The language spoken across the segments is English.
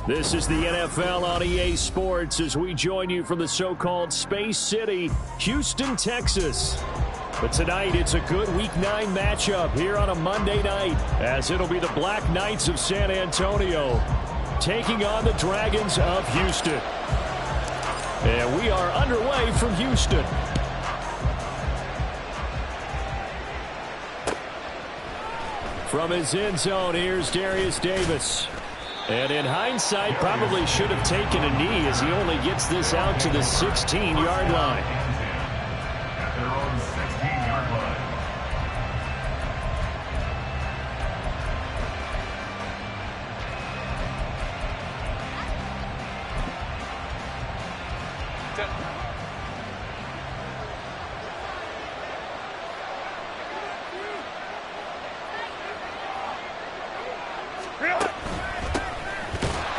This is the NFL on EA Sports as we join you from the so-called Space City, Houston, Texas. But tonight, it's a good Week 9 matchup here on a Monday night, as it'll be the Black Knights of San Antonio taking on the Dragons of Houston. And we are underway from Houston. From his end zone, here's Darius Davis. And in hindsight, probably should have taken a knee as he only gets this out to the 16-yard line. At their own 16-yard line.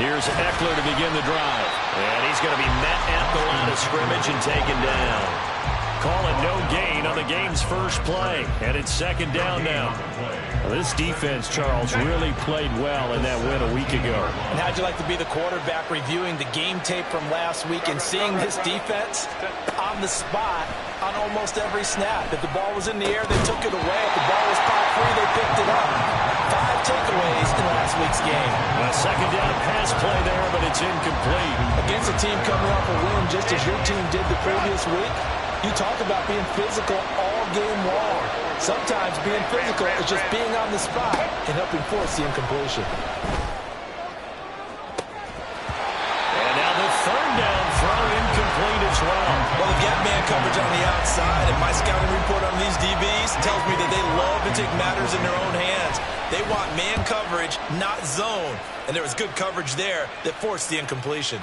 Here's Eckler to begin the drive. And he's going to be met at the line of scrimmage and taken down. Call it no gain on the game's first play. And it's second down now. This defense, Charles, really played well in that win a week ago. And how'd you like to be the quarterback reviewing the game tape from last week and seeing this defense on the spot on almost every snap? If the ball was in the air, they took it away. If the ball was caught free, they picked it up. 5 takeaways in last week's game. A second down pass play there, but it's incomplete. Against a team coming off a win just as your team did the previous week, you talk about being physical all game long. Sometimes being physical is just being on the spot and helping force the incompletion. And now the third down throw incomplete as well. Well, the gap man coverage on the outside, and my scouting report on these DBs tells me that they love to take matters in their own hands. They want man coverage, not zone. And there was good coverage there that forced the incompletion.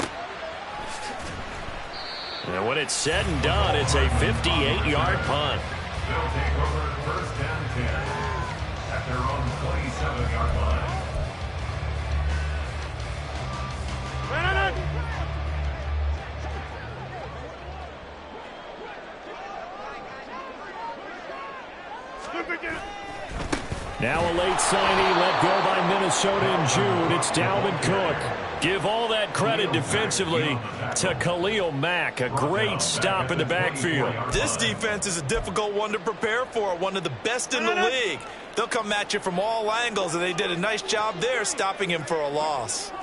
And when it's said and done, it's a 58-yard punt. They'll take over first and 10 at their own 27-yard line. Now a late signee let go by Minnesota in June. It's Dalvin Cook. Give all that credit defensively to Khalil Mack. A great stop in the backfield. This defense is a difficult one to prepare for, one of the best in the league. They'll come at you from all angles, and they did a nice job there stopping him for a loss.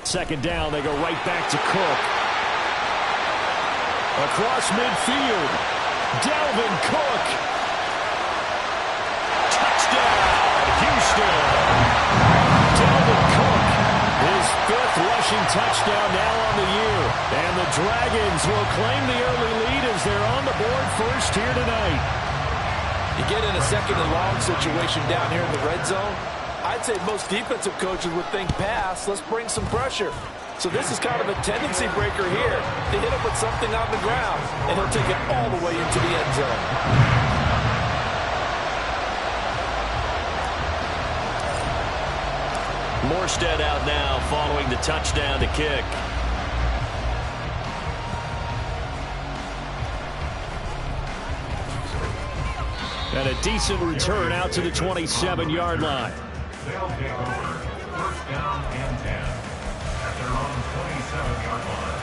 Second down, they go right back to Cook. Across midfield, Dalvin Cook. Touchdown, Houston. Dalvin Cook, his 5th rushing touchdown now on the year. And the Dragons will claim the early lead as they're on the board first here tonight. You get in a second and long situation down here in the red zone, I'd say most defensive coaches would think pass, let's bring some pressure. So this is kind of a tendency breaker here. They hit him with something on the ground, and he'll take it all the way into the end zone. Morstead out now following the touchdown to kick. And a decent return out to the 27-yard line. They'll take over first down and 10 at their own 27-yard line.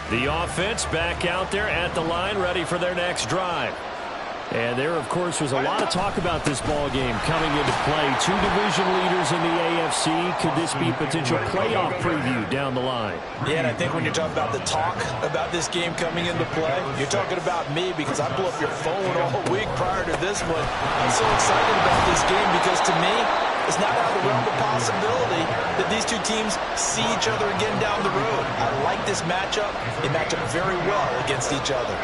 The offense back out there at the line, ready for their next drive. And there, of course, was a lot of talk about this ball game coming into play. 2 division leaders in the AFC. Could this be a potential playoff preview down the line? Yeah, and I think when you're talking about the talk about this game coming into play, you're talking about me because I blew up your phone all week prior to this one. I'm so excited about this game because to me, it's not out of the realm of possibility that these two teams see each other again down the road. I like this matchup. They match up very well against each other.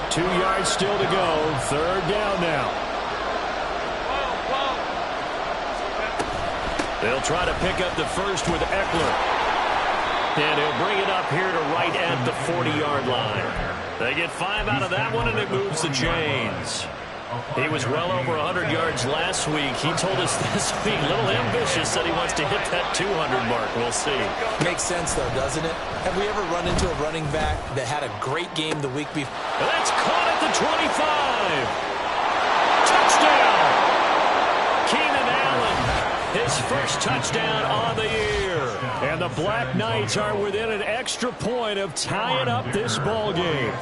2 yards still to go. Third down now. They'll try to pick up the first with Eckler. And he'll bring it up here to right at the 40-yard line. They get 5 out of that one, and it moves the chains. He was well over 100 yards last week. He told us this week, a little ambitious, said he wants to hit that 200 mark. We'll see. Makes sense, though, doesn't it? Have we ever run into a running back that had a great game the week before? That's caught at the 25. his first touchdown on the year. And the Black Knights are within an extra point of tying up this ball game.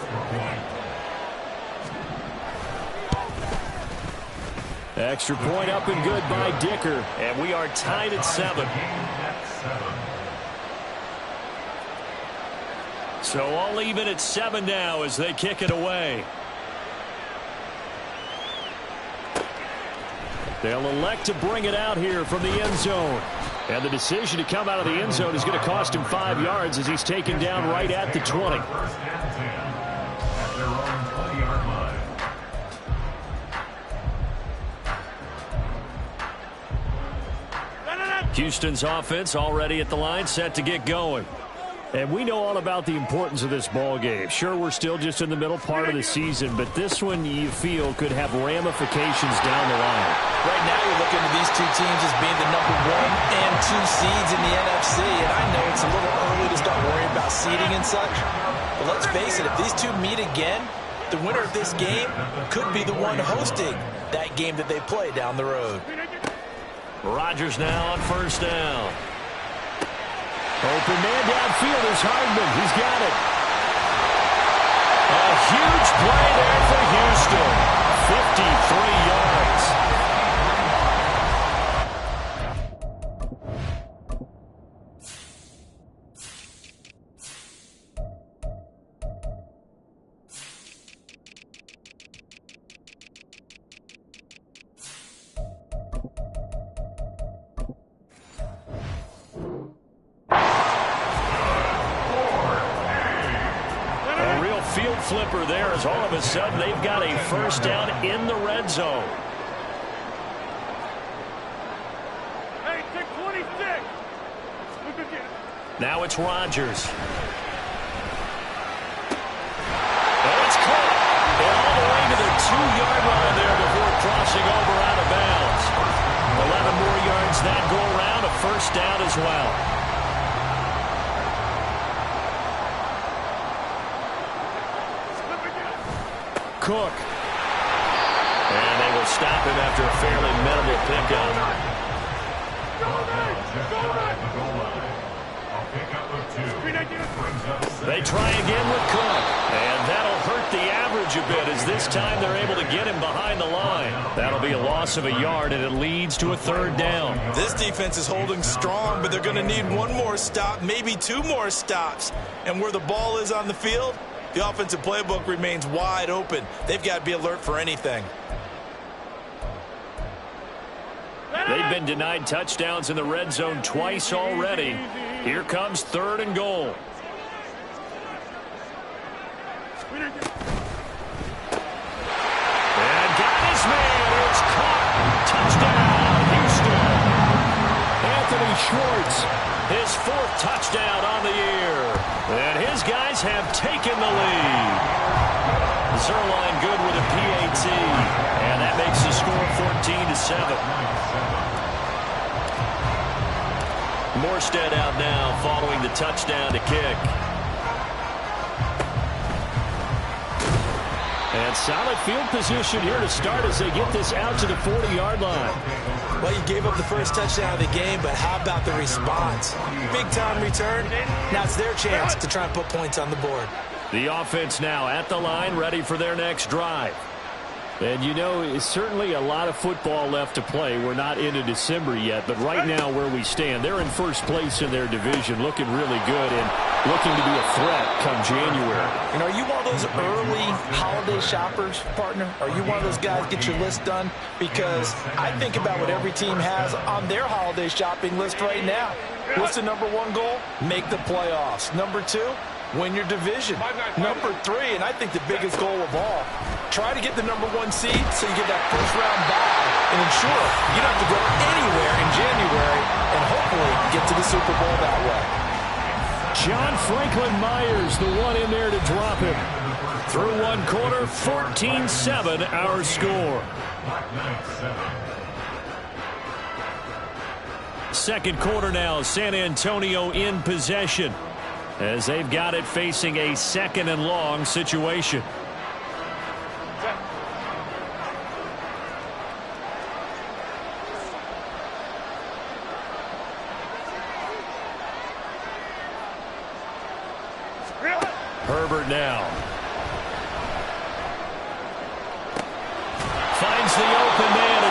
Extra point up and good by Dicker. And we are tied at 7. So all even at 7 now as they kick it away. They'll elect to bring it out here from the end zone. And the decision to come out of the end zone is going to cost him 5 yards as he's taken down right at the 20. First and 10 at their own 20-yard line. Houston's offense already at the line, set to get going. And we know all about the importance of this ball game. Sure, we're still just in the middle part of the season, but this one you feel could have ramifications down the line. Right now you're looking at these two teams as being the number 1 and 2 seeds in the NFC, and I know it's a little early to start worrying about seeding and such, but let's face it, if these two meet again, the winner of this game could be the one hosting that game that they play down the road. Rodgers now on first down. Open man downfield is Hardman. He's got it. A huge play there for Houston. 53 yards. Flipper there as all of a sudden they've got a first down in the red zone. Hey, 626. Now it's Rodgers. And it's caught. And all the way to the 2-yard line there before crossing over out of bounds. 11 more yards that go around, a first down as well. Cook. And they will stop him after a fairly minimal pickup. They try again with Cook. And that'll hurt the average a bit as this time they're able to get him behind the line. That'll be a loss of a yard, and it leads to a third down. This defense is holding strong, but they're going to need one more stop, maybe 2 more stops. And where the ball is on the field, the offensive playbook remains wide open. They've got to be alert for anything. They've been denied touchdowns in the red zone twice already. Here comes 3rd and goal. And got his man. It's caught. Touchdown, Houston. Anthony Schwartz, his 4th touchdown on the year. And his guys have taken the lead. Zerline good with a PAT. And that makes the score 14-7. Morstead out now following the touchdown to kick. And solid field position here to start as they get this out to the 40-yard line. Well, you gave up the first touchdown of the game, but how about the response? Big-time return. Now it's their chance to try and put points on the board. The offense now at the line, ready for their next drive. And, you know, it's certainly a lot of football left to play. We're not into December yet, but right now where we stand, they're in first place in their division, looking really good and looking to be a threat come January. And are you one of those early holiday shoppers, partner? Are you one of those guys get your list done? Because I think about what every team has on their holiday shopping list right now. What's the number 1 goal? Make the playoffs. Number 2, win your division. Number 3, and I think the biggest goal of all, try to get the number 1 seed so you get that first-round bye and ensure you don't have to go anywhere in January and hopefully get to the Super Bowl that way. John Franklin Myers, the one in there to drop him. Through 1 quarter, 14-7 our score. Second quarter now, San Antonio in possession as they've got it facing a 2nd and long situation.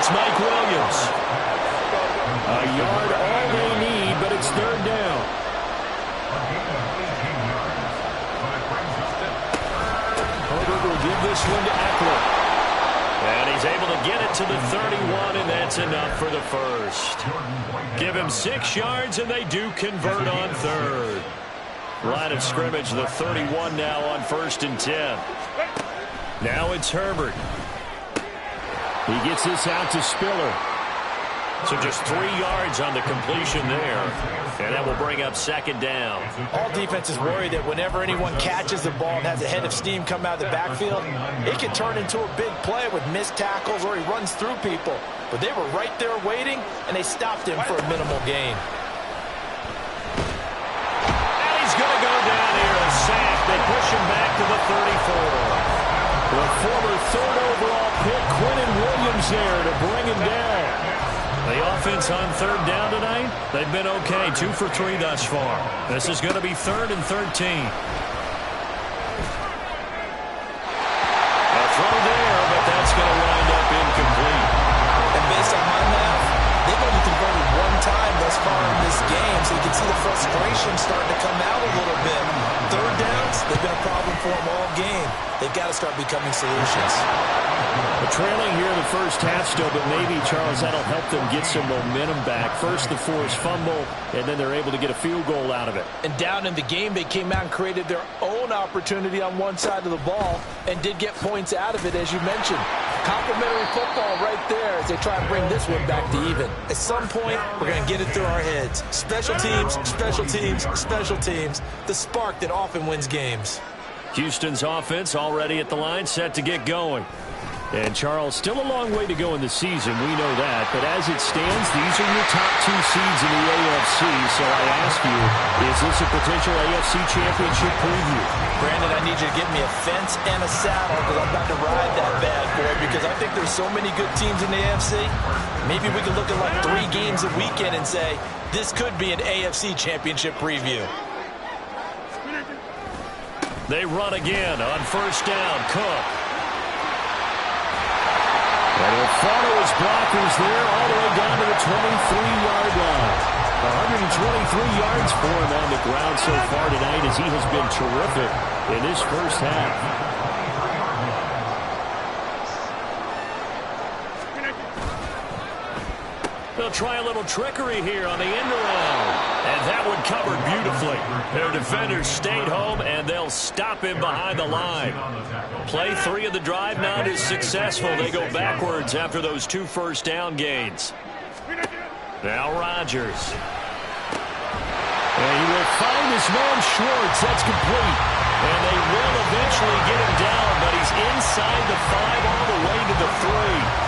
It's Mike Williams. A yard all they need, but it's third down. Herbert will give this one to Eckler. And he's able to get it to the 31, and that's enough for the first. Give him 6 yards, and they do convert on third. Line of scrimmage, the 31 now on 1st and 10. Now it's Herbert. He gets this out to Spiller. So just 3 yards on the completion there. And that will bring up 2nd down. All defenses worry that whenever anyone catches the ball and has a head of steam come out of the backfield, it can turn into a big play with missed tackles or he runs through people. But they were right there waiting, and they stopped him for a minimal gain. And he's going to go down here, a sack. They push him back to the 34. The former 3rd overall pick, Quinnen Williams, there to bring him down. The offense on 3rd down tonight, they've been okay, 2 for 3 thus far. This is going to be 3rd and 13. A throw there, but that's going to wind up incomplete. And based on my math, they've only converted 1 time thus far in this game, so you can see the frustration starting to come out a little bit. 3rd downs, they've been a problem for them all game. They've got to start becoming solutions. We're trailing here in the first half still, but maybe, Charles, that'll help them get some momentum back. First, the forced fumble, and then they're able to get a field goal out of it. And down in the game, they came out and created their own opportunity on one side of the ball and did get points out of it, as you mentioned. Complimentary football right there as they try and bring this one back to even. At some point, we're going to get it through our heads. Special teams, special teams, special teams. The spark that often wins games. Houston's offense already at the line, set to get going. And, Charles, still a long way to go in the season, we know that. But as it stands, these are your top 2 seeds in the AFC. So I ask you, is this a potential AFC championship preview? Brandon, I need you to give me a fence and a saddle because I'm about to ride that bad boy because I think there's so many good teams in the AFC. Maybe we could look at like 3 games a weekend and say, this could be an AFC championship preview. They run again on 1st down. Cook. And he'll follow his blockers there all the way down to the 23-yard line. 123 yards for him on the ground so far tonight as he has been terrific in this first half. They'll try a little trickery here on the end around. And that one covered beautifully. Their defenders stayed home, and they'll stop him behind the line. Play 3 of the drive not as successful. They go backwards after those 2 first down gains. Now Rodgers. And he will find his man Schwartz. That's complete. And they will eventually get him down, but he's inside the 5 all the way to the 3.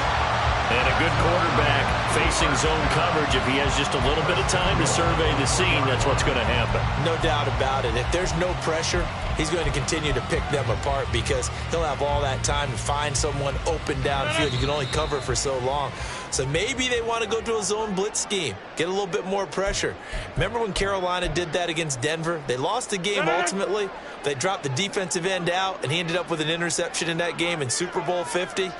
And a good quarterback facing zone coverage. If he has just a little bit of time to survey the scene, that's what's going to happen. No doubt about it. If there's no pressure, he's going to continue to pick them apart because he'll have all that time to find someone open downfield. You can only cover for so long. So maybe they want to go to a zone blitz scheme, get a little bit more pressure. Remember when Carolina did that against Denver? They lost the game ultimately. They dropped the defensive end out, and he ended up with an interception in that game in Super Bowl 50.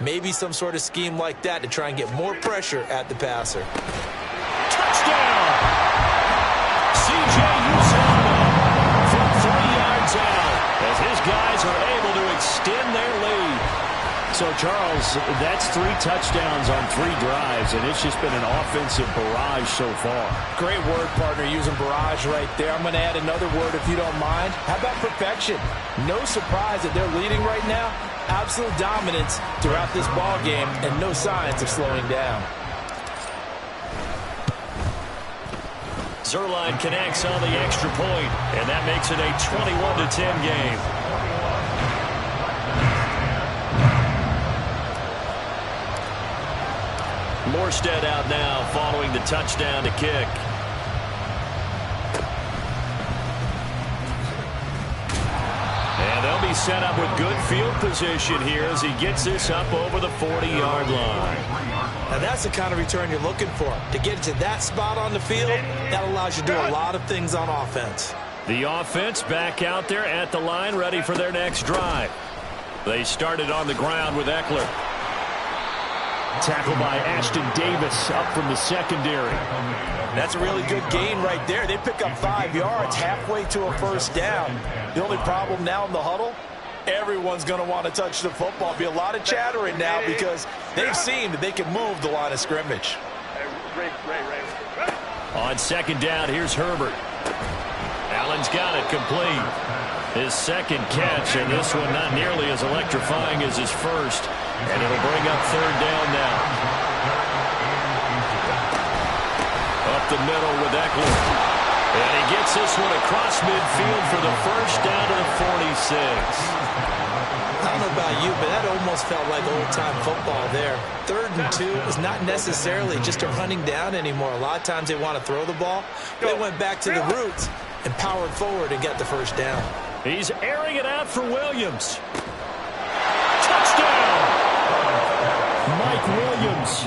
Maybe some sort of scheme like that to try and get more pressure at the passer. Touchdown! C.J. Uzomah from 3 yards out as his guys are able to extend their lead. So, Charles, that's 3 touchdowns on 3 drives, and it's just been an offensive barrage so far. Great word, partner, using barrage right there. I'm going to add another word if you don't mind. How about perfection? No surprise that they're leading right now. Absolute dominance throughout this ball game and no signs of slowing down. Zuerlein connects on the extra point, and that makes it a 21-10 game. Morstead out now following the touchdown to kick. And they'll be set up with good field position here as he gets this up over the 40-yard line. Now that's the kind of return you're looking for. To get it to that spot on the field, that allows you to do a lot of things on offense. The offense back out there at the line, ready for their next drive. They started on the ground with Eckler. Tackle by Ashton Davis up from the secondary. That's a really good gain right there. They pick up 5 yards halfway to a first down. The only problem now in the huddle, everyone's going to want to touch the football. Be a lot of chattering now because they've seen that they can move the line of scrimmage. On second down, here's Herbert. Allen's got it complete. His second catch, and this one not nearly as electrifying as his first. And it'll bring up third down now. Up the middle with Eckler. And he gets this one across midfield for the first down to the 46. I don't know about you, but that almost felt like old-time football there. 3rd and 2 is not necessarily just a running down anymore. A lot of times they want to throw the ball. They went back to the roots and powered forward and got the first down. He's airing it out for Williams. Touchdown! Mike Williams,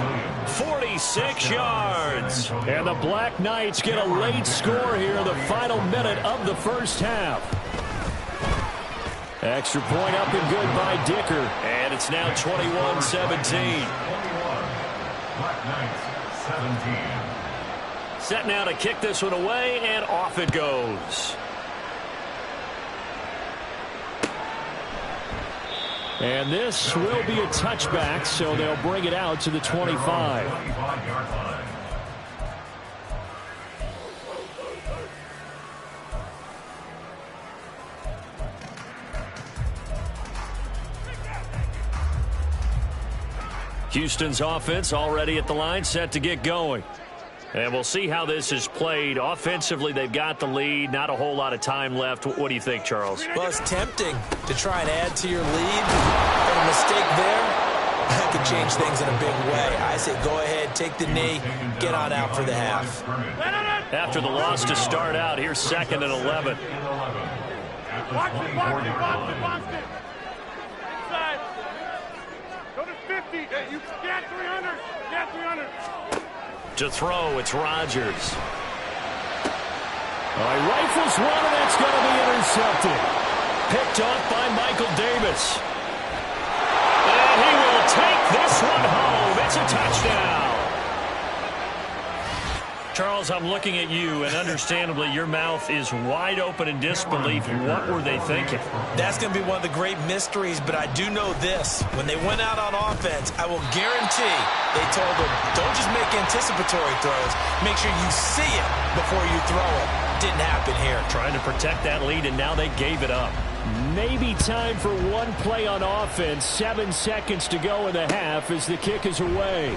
46 yards. And the Black Knights get a late score here in the final minute of the first half. Extra point up and good by Dicker. And it's now 21-17. Black Knights 17. Set now to kick this one away, and off it goes. And this will be a touchback, so they'll bring it out to the 25. 25-yard line. Houston's offense already at the line, set to get going. And we'll see how this is played. Offensively, they've got the lead. Not a whole lot of time left. What do you think, Charles? Well, it's tempting to try and add to your lead. But a mistake there, that could change things in a big way. I say go ahead, take the knee, get on out for the half. After the loss to start out, here's 2nd and 11. Box it. Inside. Go to 50. Hey, you got 300. Got 300. To throw, it's Rodgers. He rifles one, and that's going to be intercepted. Picked off by Michael Davis. And he will take this one home. It's a touchdown. Charles, I'm looking at you, and understandably, your mouth is wide open in disbelief. What were they thinking? That's going to be one of the great mysteries, but I do know this. When they went out on offense, I will guarantee they told them, don't just make anticipatory throws. Make sure you see it before you throw it. Didn't happen here. Trying to protect that lead, and now they gave it up. Maybe time for one play on offense. 7 seconds to go in the half as the kick is away.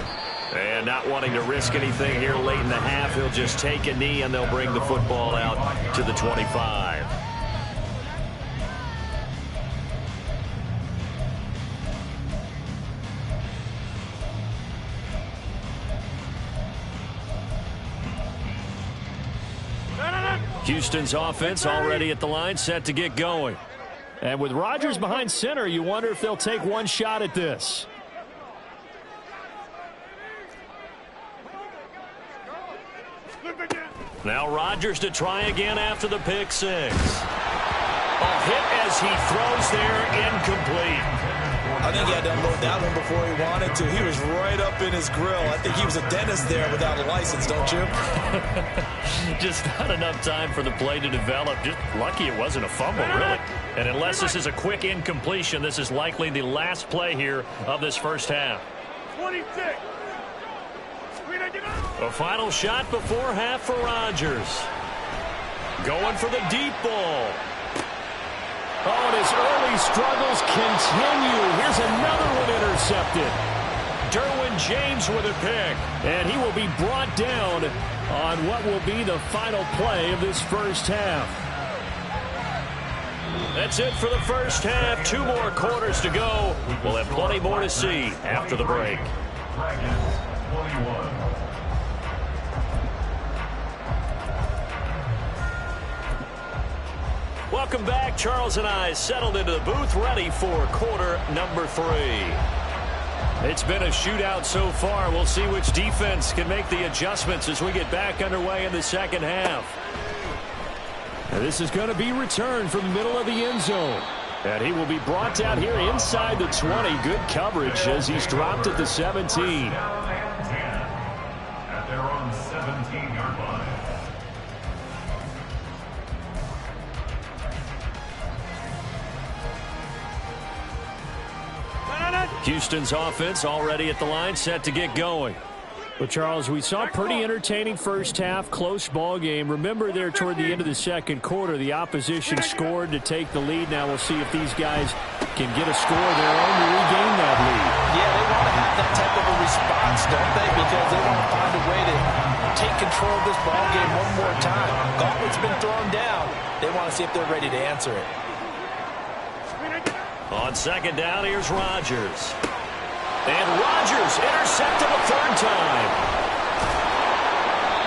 And not wanting to risk anything here late in the half, he'll just take a knee, and they'll bring the football out to the 25. Houston's offense already at the line, set to get going. And with Rodgers behind center, you wonder if they'll take one shot at this. Now Rodgers to try again after the pick six. A hit as he throws there, incomplete. I think he had to unload that one before he wanted to. He was right up in his grill. I think he was a dentist there without a license, don't you? Just not enough time for the play to develop. Just lucky it wasn't a fumble, really. And unless this is a quick incompletion, this is likely the last play here of this first half. 26. A final shot before half for Rodgers. Going for the deep ball. Oh, and his early struggles continue. Here's another one intercepted. Derwin James with a pick. And he will be brought down on what will be the final play of this first half. That's it for the first half. 2 more quarters to go. We'll have plenty more to see after the break. Dragons 21. Welcome back. Charles and I settled into the booth, ready for quarter number 3. It's been a shootout so far. We'll see which defense can make the adjustments as we get back underway in the second half. Now this is going to be returned from the middle of the end zone. And he will be brought down here inside the 20. Good coverage as he's dropped at the 17. Down and 10 at their own 17-yard line. Houston's offense already at the line, set to get going. But, Charles, we saw a pretty entertaining first half, close ball game. Remember there toward the end of the second quarter, the opposition scored to take the lead. Now we'll see if these guys can get a score of their own to regain that lead. Yeah, they want to have that type of a response, don't they? Because they want to find a way to take control of this ball game one more time. Gauntlet's been thrown down. They want to see if they're ready to answer it. On second down, here's Rodgers. And Rodgers intercepted a third time.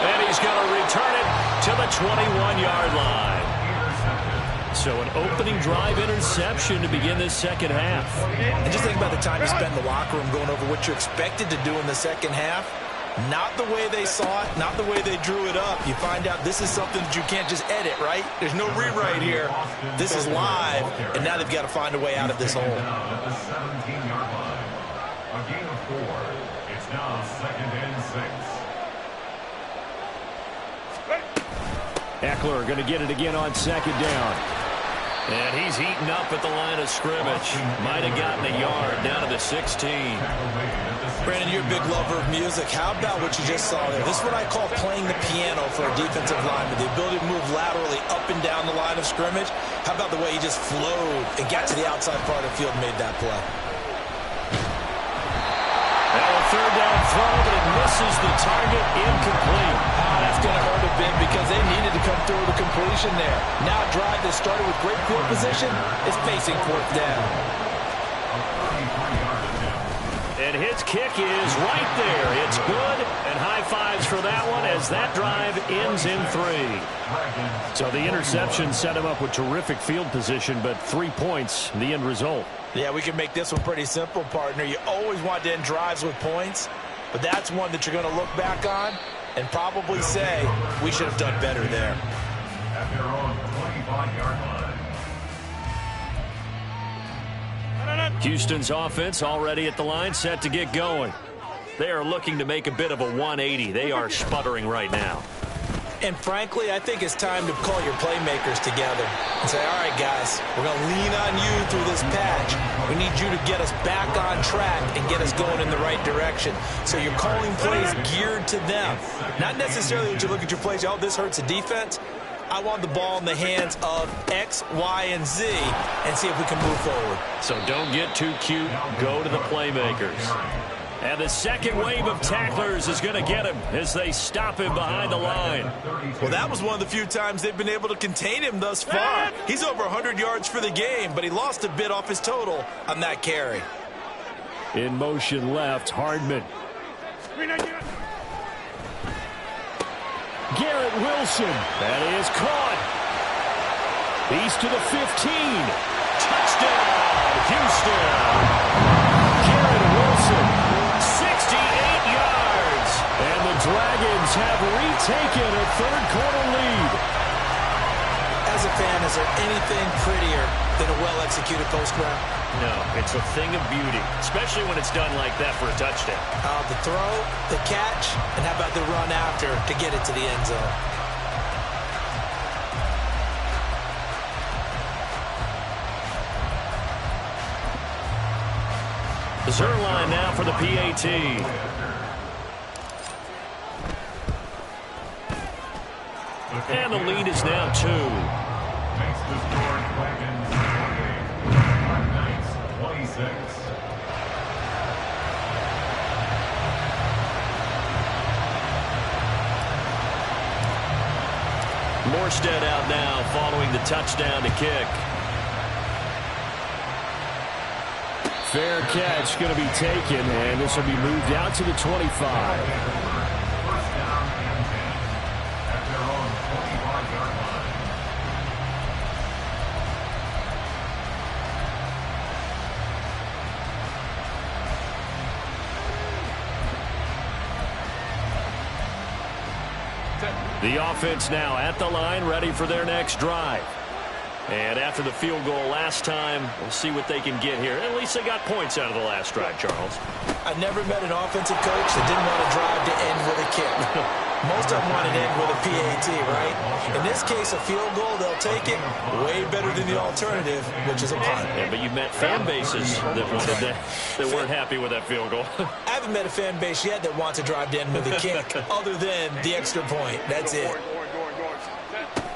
And he's going to return it to the 21-yard line. So an opening drive interception to begin this second half. And just think about the time you spend in the locker room going over what you're expected to do in the second half. Not the way they saw it, not the way they drew it up. You find out this is something that you can't just edit, right? There's no rewrite here. This is live, and now they've got to find a way out of this hole. At the 17-yard line. A gain of 4. It's now 2nd and 6. Eckler going to get it again on second down. And he's heating up at the line of scrimmage. Might have gotten a yard down to the 16. Brandon, you're a big lover of music. How about what you just saw there? This is what I call playing the piano for a defensive lineman. The ability to move laterally up and down the line of scrimmage. How about the way he just flowed and got to the outside part of the field and made that play? Now a third down throw, but it misses the target, incomplete. That's going to hurt a bit because they needed to come through with a completion there. Now a drive that started with great field position is facing fourth down. And his kick is right there. It's good, and high fives for that one as that drive ends in 3. So the interception set him up with terrific field position, but 3 points, the end result. Yeah, we can make this one pretty simple, partner. You always want to end drives with points, but that's one that you're going to look back on and probably say we should have done better there. At their own 25-yard line. Houston's offense already at the line, set to get going. They are looking to make a bit of a 180. They are sputtering right now. And frankly, I think it's time to call your playmakers together and say, all right, guys, we're going to lean on you through this patch. We need you to get us back on track and get us going in the right direction. So you're calling plays geared to them. Not necessarily that you look at your plays, oh, this hurts the defense. I want the ball in the hands of X, Y, and Z and see if we can move forward. So don't get too cute. Go to the playmakers. And the second wave of tacklers is going to get him as they stop him behind the line. Well, that was one of the few times they've been able to contain him thus far. He's over 100 yards for the game, but he lost a bit off his total on that carry. In motion left, Hardman. Garrett Wilson. That is caught. He's to the 15. Touchdown, Houston. Garrett Wilson, 68 yards. And the Dragons have retaken a third-quarter lead. As a fan, is there anything prettier than a well-executed post route? No, it's a thing of beauty, especially when it's done like that for a touchdown. The throw, the catch, and how about the run after to get it to the end zone? Zerline now for the PAT. And the lead is now 2. Makes the score Dragons 26. Morstead out now following the touchdown to kick. Fair catch going to be taken, and this will be moved out to the 25. First down and 10 at their own 25-yard line. The offense now at the line, ready for their next drive. And after the field goal last time, we'll see what they can get here. At least they got points out of the last drive, Charles. I never met an offensive coach that didn't want to drive to end with a kick. Most of them want to end with a PAT, right? In this case, a field goal, they'll take it way better than the alternative, which is a punt. Yeah, but you met fan bases that wanted that weren't happy with that field goal. I haven't met a fan base yet that wants to drive to end with a kick other than the extra point. That's it.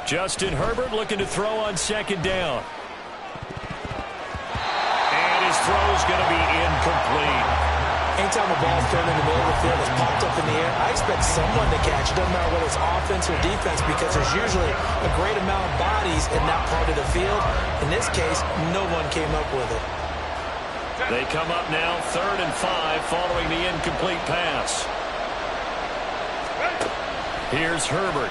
Justin Herbert looking to throw on second down. And his throw is going to be incomplete. Anytime a ball's thrown in the middle of the field, it's popped up in the air, I expect someone to catch it. Doesn't matter whether it's offense or defense, because there's usually a great amount of bodies in that part of the field. In this case, no one came up with it. They come up now 3rd and 5 following the incomplete pass. Here's Herbert.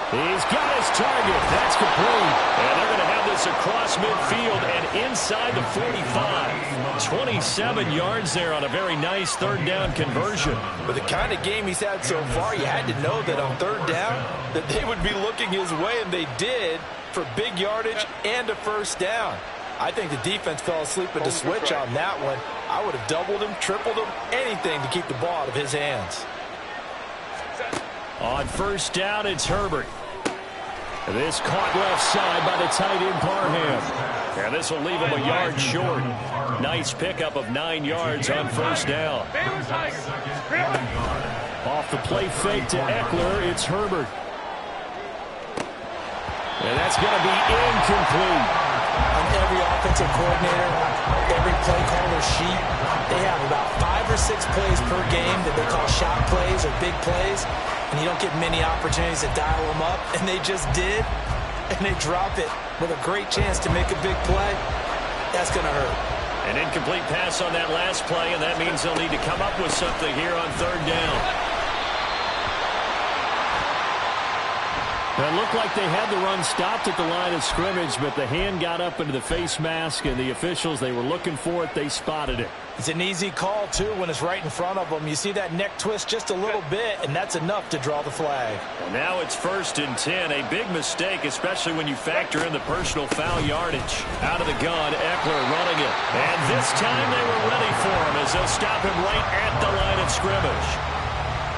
He's got his target. That's complete. And they're going to have this across midfield and inside the 45. 27 yards there on a very nice 3rd down conversion. With the kind of game he's had so far, you had to know that on 3rd down that they would be looking his way, and they did, for big yardage and a 1st down. I think the defense fell asleep at the switch on that one. I would have doubled him, tripled him, anything to keep the ball out of his hands. On 1st down, it's Herbert. This caught left side by the tight end Parham. And this will leave him a yard short. Nice pickup of 9 yards on 1st down. Off the play fake to Eckler, it's Herbert. And that's going to be incomplete. On every offensive coordinator, every play caller sheet, they have about 5 or 6 plays per game that they call shot plays or big plays. And you don't get many opportunities to dial them up, and they just did, and they drop it with a great chance to make a big play. That's going to hurt. An incomplete pass on that last play, and that means they'll need to come up with something here on 3rd down. It looked like they had the run stopped at the line of scrimmage, but the hand got up into the face mask, and the officials, they were looking for it. They spotted it. It's an easy call, too, when it's right in front of them. You see that neck twist just a little bit, and that's enough to draw the flag. Well, now it's 1st and 10. A big mistake, especially when you factor in the personal foul yardage. Out of the gun, Eckler running it. And this time they were ready for him as they'll stop him right at the line of scrimmage.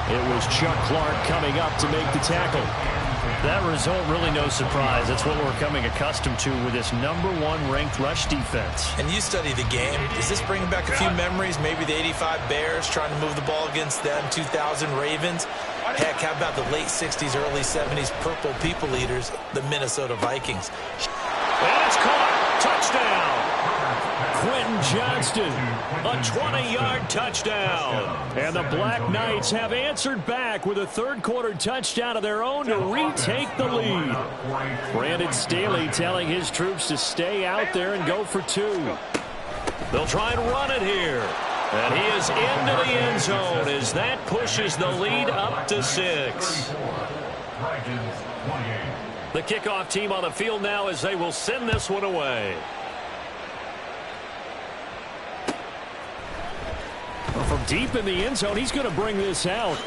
It was Chuck Clark coming up to make the tackle. That result, really no surprise. That's what we're coming accustomed to with this #1 ranked rush defense. And you study the game. Does this bring back a few memories? Maybe the 85 Bears trying to move the ball against them 2000 Ravens. Heck, how about the late 60s, early 70s Purple People Eaters, the Minnesota Vikings? And it's caught. Touchdown. Quentin Johnston, a 20-yard touchdown. And the Black Knights have answered back with a 3rd-quarter touchdown of their own to retake the lead. Brandon Staley telling his troops to stay out there and go for 2. They'll try and run it here. And he is into the end zone as that pushes the lead up to 6. The kickoff team on the field now as they will send this one away. From deep in the end zone, he's going to bring this out.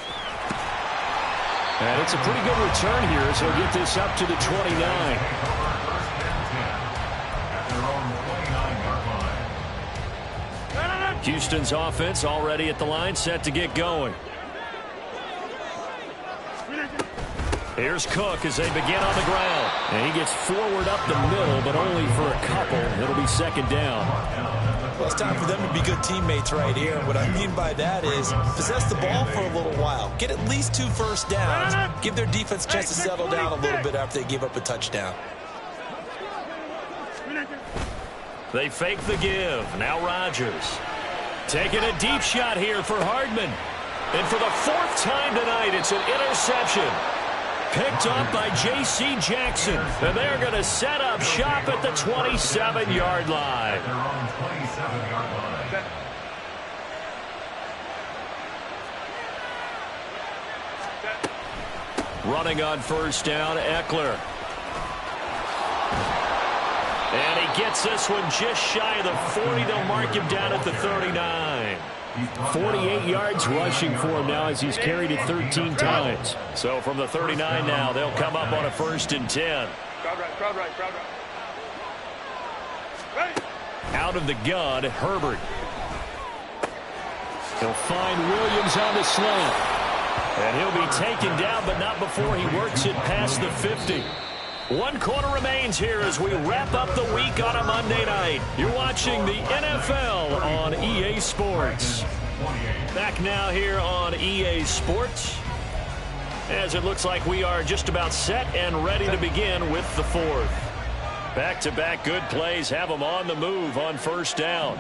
And it's a pretty good return here as he'll get this up to the 29. Houston's offense already at the line, set to get going. Here's Cook as they begin on the ground. And he gets forward up the middle, but only for a couple. It'll be 2nd down. Well, it's time for them to be good teammates right here. And what I mean by that is possess the ball for a little while. Get at least 2 first downs. Give their defense a chance to settle down a little bit after they give up a touchdown. They fake the give. Now Rodgers. Taking a deep shot here for Hardman. And for the 4th time tonight, it's an interception. Picked up by J.C. Jackson. And they're going to set up shop at the 27-yard line. Running on 1st down, Eckler. And he gets this one just shy of the 40. They'll mark him down at the 39. 48 yards rushing for him now as he's carried it 13 times. So from the 39 now, they'll come up on a 1st and 10. Crowd right. Ready. Out of the gun, Herbert. He'll find Williams on the slant. And he'll be taken down, but not before he works it past the 50. 1 quarter remains here as we wrap up the week on a Monday night. You're watching the NFL on EA Sports. Back now here on EA Sports, as it looks like we are just about set and ready to begin with the 4th. Back-to-back good plays have them on the move on 1st down.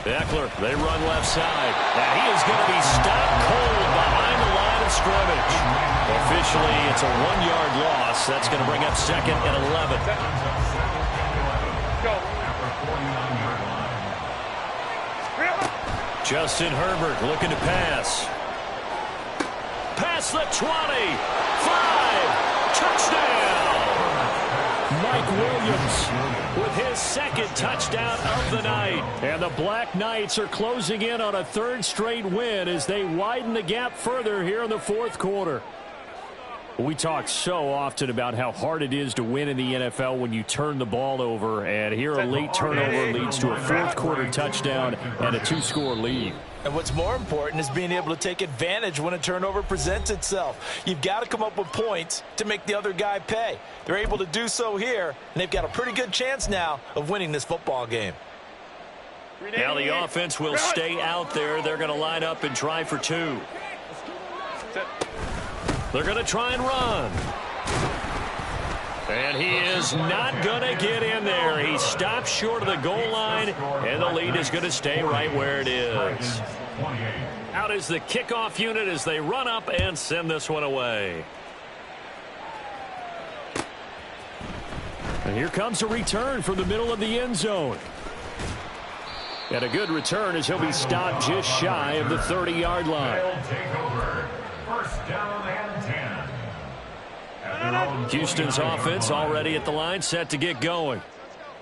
Eckler, they run left side. Now he is going to be stopped cold behind the line of scrimmage. Officially, it's a 1-yard loss. That's going to bring up 2nd and 11. Go. Justin Herbert looking to pass. Past the 20. 5. Touchdown. Mike Williams with his 2nd touchdown of the night. And the Black Knights are closing in on a 3rd straight win as they widen the gap further here in the 4th quarter. We talk so often about how hard it is to win in the NFL when you turn the ball over, and here a late turnover leads to a 4th quarter touchdown and a 2-score lead. And what's more important is being able to take advantage when a turnover presents itself. You've got to come up with points to make the other guy pay. They're able to do so here, and they've got a pretty good chance now of winning this football game. Now the offense will stay out there. They're going to line up and try for 2. They're going to try and run. And he is not going to get in there. He stops short of the goal line, and the lead is going to stay right where it is. Out is the kickoff unit as they run up and send this one away. And here comes a return from the middle of the end zone. And a good return as he'll be stopped just shy of the 30-yard line. First down and 10. Houston's offense already at the line, set to get going.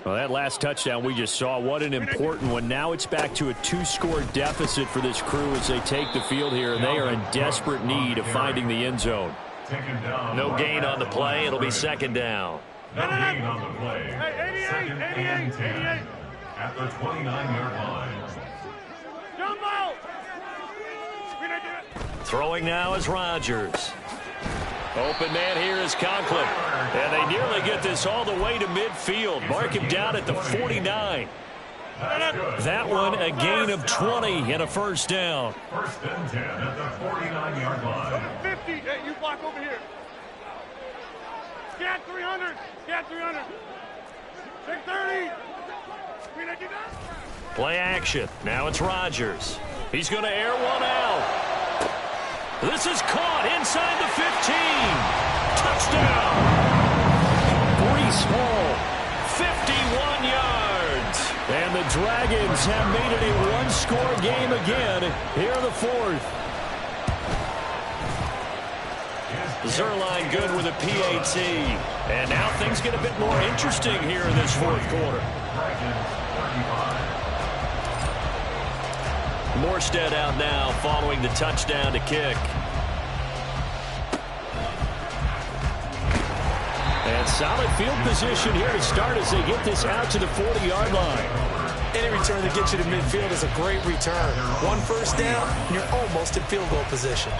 Well, that last touchdown we just saw, what an important one. Now it's back to a 2-score deficit for this crew as they take the field here. They are in desperate need of finding the end zone. No gain on the play. It'll be 2nd down. No gain on the play. Hey, 2nd and 10 at the 29-yard line. Jump out. Throwing now is Rodgers. Open man here is Conklin. And they nearly get this all the way to midfield. Mark him down at the 49. That one a gain of 20 and a 1st down. 1st and 10 at the 49-yard line. 50. Hey, you block over here. Scat 300. Scat 300. 630. Play action. Now it's Rodgers. He's going to air one out. This is caught inside the 15. Touchdown. Breece Hall, 51 yards. And the Dragons have made it a 1-score game again here in the 4th. Zuerlein good with a PAT. And now things get a bit more interesting here in this 4th quarter. Morstead out now following the touchdown to kick. And solid field position here to start as they get this out to the 40-yard line. Any return that gets you to midfield is a great return. 1 first down, and you're almost in field goal position.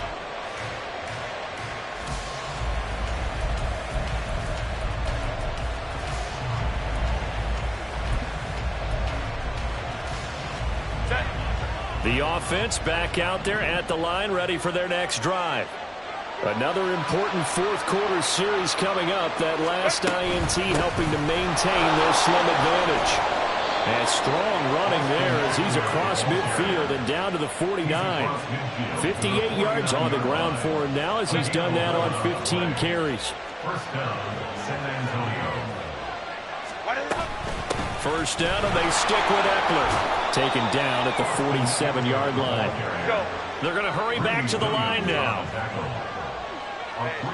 The offense back out there at the line, ready for their next drive. Another important 4th quarter series coming up. That last INT helping to maintain their slim advantage. And strong running there as he's across midfield and down to the 49. 58 yards on the ground for him now as he's done that on 15 carries. First down, San Antonio. First down, and they stick with Eckler. Taken down at the 47-yard line. They're going to hurry back to the line now. Hey, go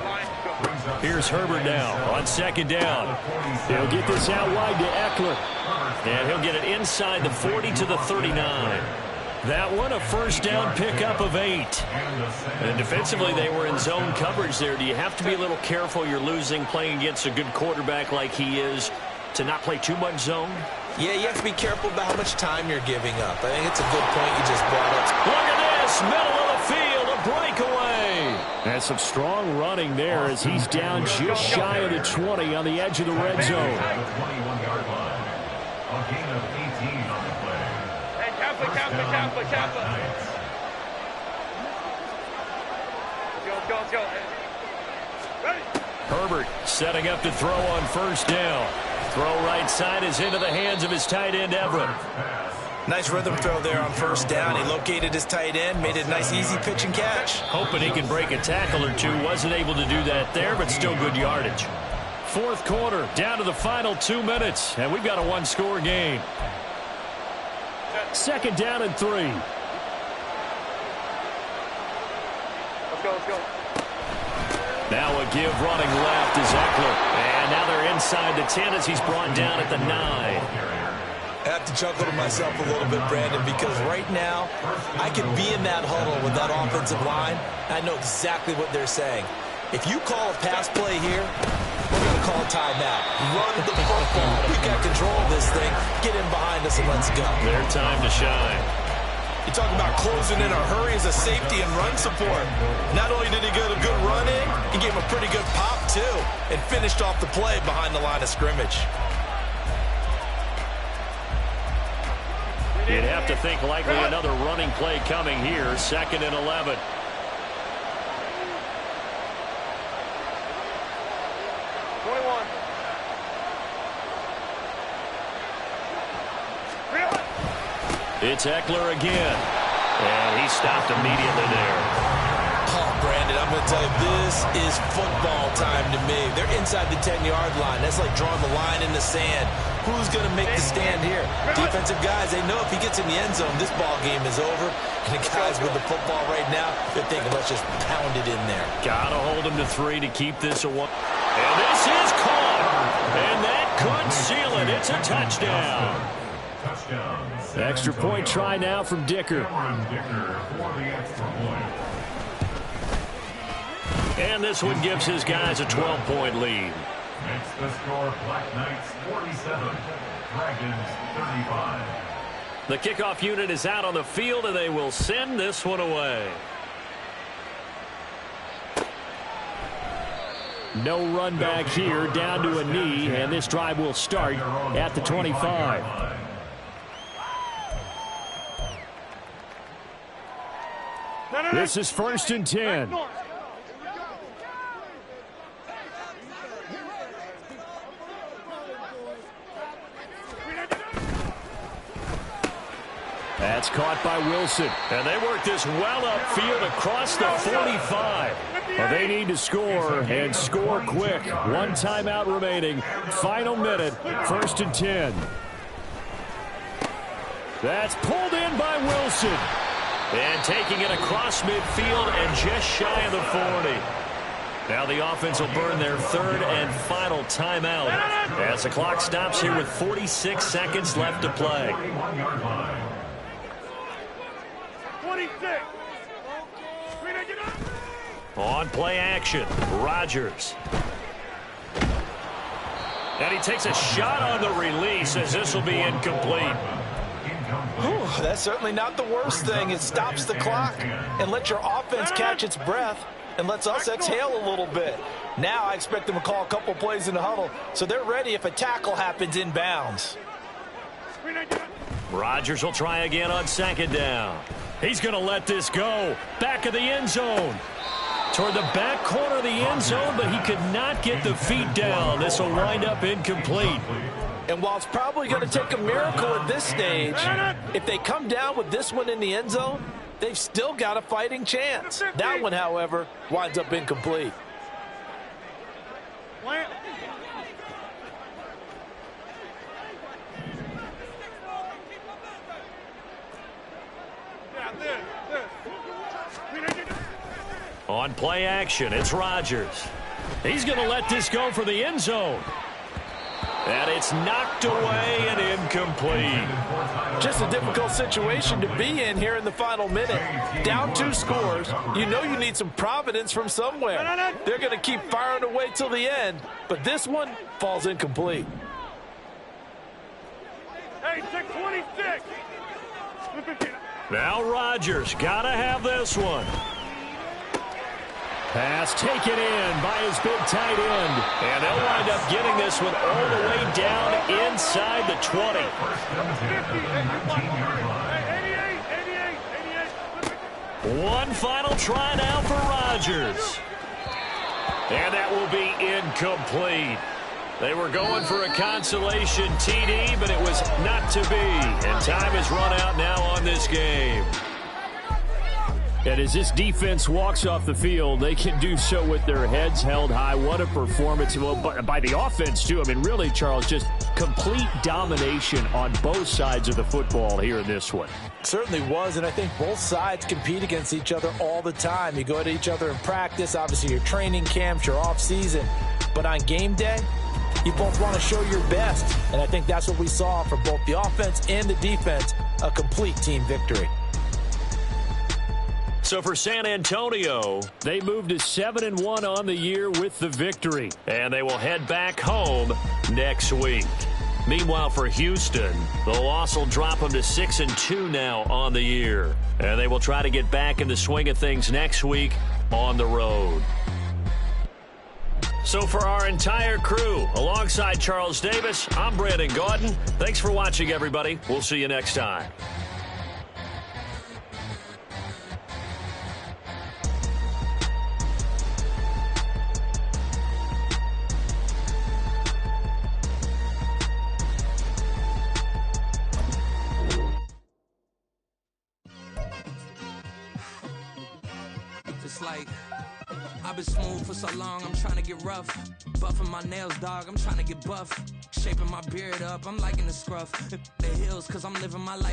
line. Here's Herbert now on second down. He'll get this out wide to Eckler. And he'll get it inside the 40 to the 39. That one, a first down pickup of 8. And defensively, they were in zone coverage there. Do you have to be a little careful? You're losing, playing against a good quarterback like he is, to not play too much zone? Yeah, you have to be careful about how much time you're giving up. I think it's a good point you just brought up. Look at this, middle of the field, a breakaway. And some strong running there as he's down just shy of the 20 on the edge of the red zone. 21-yard line. A gain of 18 on the play. Hey, Kappa. Go. Ready? Herbert setting up to throw on first down. Throw right side is into the hands of his tight end, Everett. Nice rhythm throw there on first down. He located his tight end, made it a nice easy pitch and catch. Hoping he can break a tackle or two. Wasn't able to do that there, but still good yardage. Fourth quarter, down to the final 2 minutes, and we've got a one-score game. Second down and 3. Let's go. Now a give running left is Eckler. And now they're inside the 10 as he's brought down at the 9. I have to chuckle to myself a little bit, Brandon, because right now I can be in that huddle with that offensive line. I know exactly what they're saying. If you call a pass play here, we're going to call a timeout. Run the football. We got control of this thing. Get in behind us and let's go. Their time to shine. You're talking about closing in a hurry as a safety and run support. Not only did he get a good run in, he gave him a pretty good pop, too, and finished off the play behind the line of scrimmage. You'd have to think likely another running play coming here. Second and 11. It's Eckler again. And he stopped immediately there. Oh, Brandon, I'm going to tell you, this is football time to me. They're inside the 10-yard line. That's like drawing the line in the sand. Who's going to make the stand here? Defensive guys, they know if he gets in the end zone, this ball game is over. And the guys with the football right now, they're thinking, let's just pound it in there. Got to hold him to 3 to keep this a 1. And this is caught. And that could seal it. It's a touchdown. Touchdown. Extra point try now from Dicker. And this one gives his guys a 12-point lead. Makes the score Black Knights 47, Dragons 35. The kickoff unit is out on the field, and they will send this one away. No run back here, down to a knee, and this drive will start at the 25. This is first and 10. That's caught by Wilson. And they work this well upfield across the 45. Well, they need to score and score quick. One timeout remaining. Final minute. First and 10. That's pulled in by Wilson. And taking it across midfield and just shy of the 40. Now the offense will burn their third and final timeout as the clock stops here with 46 seconds left to play. 26. On play action, Rodgers. And he takes a shot on the release as this will be incomplete. Whew, that's certainly not the worst thing. It stops the clock and lets your offense catch its breath and lets us exhale a little bit. Now I expect them to call a couple plays in the huddle so they're ready if a tackle happens inbounds. Rodgers will try again on second down. He's going to let this go. Back of the end zone. Toward the back corner of the end zone, but he could not get the feet down. This will wind up incomplete. And while it's probably going to take a miracle at this stage, if they come down with this one in the end zone, they've still got a fighting chance. That one, however, winds up incomplete. On play action, it's Rodgers. He's going to let this go for the end zone. And it's knocked away and incomplete. Just a difficult situation to be in here in the final minute. Down 2 scores. You know you need some providence from somewhere. They're going to keep firing away till the end, but this one falls incomplete. Hey, check 26. Now Rodgers got to have this one. Pass taken in by his big tight end. And they'll wind up getting this one all the way down inside the 20. 88. One final try now for Rodgers. And that will be incomplete. They were going for a consolation TD, but it was not to be. And time is run out now on this game. And as this defense walks off the field, they can do so with their heads held high. What a performance. Well, by the offense, too. I mean, really, Charles, just complete domination on both sides of the football here in this one. Certainly was, and I think both sides compete against each other all the time. You go at each other in practice, obviously your training camps, your off-season. But on game day, you both want to show your best. And I think that's what we saw from both the offense and the defense, a complete team victory. So for San Antonio, they moved to 7-1 on the year with the victory. And they will head back home next week. Meanwhile, for Houston, the loss will drop them to 6-2 now on the year. And they will try to get back in the swing of things next week on the road. So for our entire crew, alongside Charles Davis, I'm Brandon Gaudin. Thanks for watching, everybody. We'll see you next time. Like, I've been smooth for so long, I'm trying to get rough. Buffing my nails, dog, I'm trying to get buff. Shaping my beard up, I'm liking the scruff. The hills, cause I'm living my life.